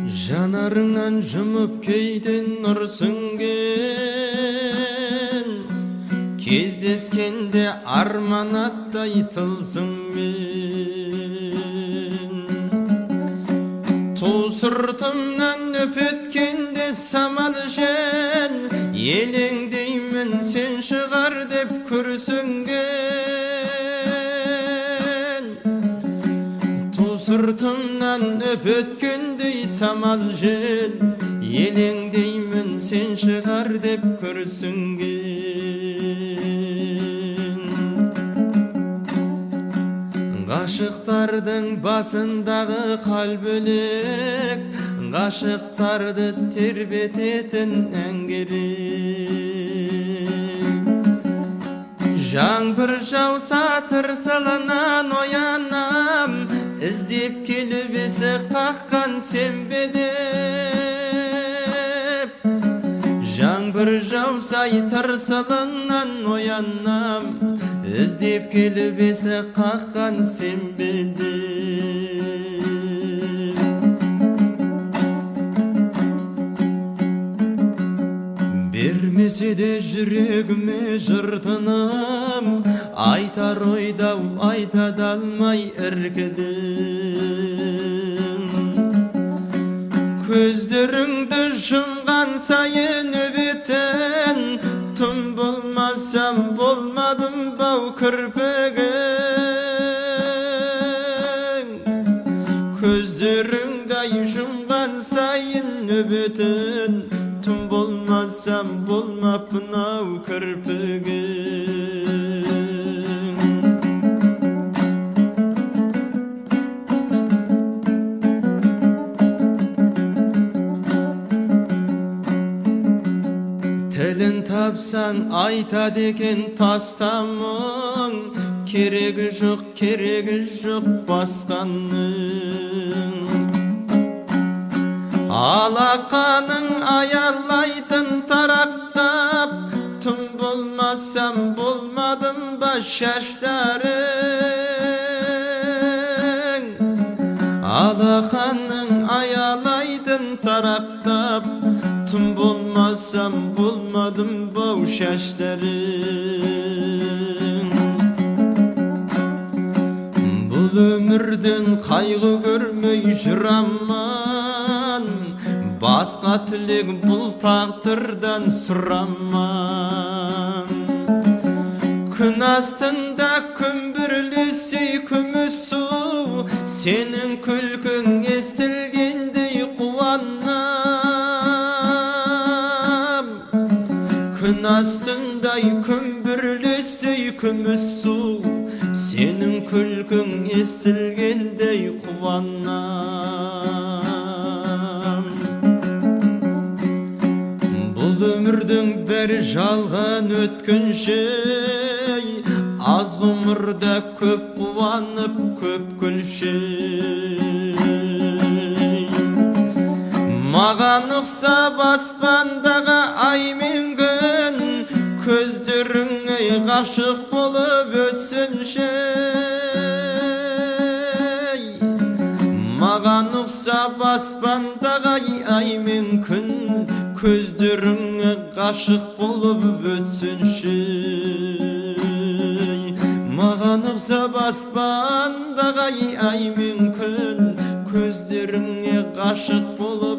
Жанарыңнан жұмып кейден нұр сіңген, кездескенде арман аттай тылсыммен. Ту сыртымнан өпеткенде самал жел, елеңдеймін сен шығар деп күрсінген. Ту сыртымнан өпеткендей самал жел, елеңдеймін сен шығар деп күрсінген. Ғашықтардың басындағы хал бөлек, ғашықтарды тербететін ән керек. Жаңбыр жауса тырсылынан оянам, іздеп келіп есік қаққан сенбедеп. Жаңбыр жауса тырсылынан оянам, іздеп келіп есік қаққан сенбедеп. Бермесе де жүрегіме жыртыным, айтар ойдау айта далмай іркідім. Көздеріңді жұмған сайын өбетін, түн болмасам болмадым бау кірпігің. Көздеріңді жұмған сайын өбетін, түн болмасам болмаппын ау кірпігің. Тілін тапсаң айтады екен тастамың, керегі жоқ басқаның. Алақаның аялайтын тарақтап, түн болмасам болмадым ба шаштарың. Алақаның аялайтын тарақтап, түн болмасам болмадым ба шаштарың. Бұл өмірден қайғы көрмей жүраман, басқа тілек бұл тағдырдан сұраман. Күн астында күмбірлесей күміс су, сенің күлкің естілгендей қуанам. Күн астында күмбірлесей күміс су, сенің күлкің естілгендей қуанам. Бұл өмірдің бәрі жалған өткінші, аз ғұмырда көп қуанып көп күлші. Маған ұқсап аспандағы ай мен күн, көздеріңе ғашық болып өтсінші. Маған ұқсап аспандағы ай мен күн, көздеріңе ғашық болып өтсінші. Маған ұқсап аспандағы ай мен күн, көздеріңе ғашық болып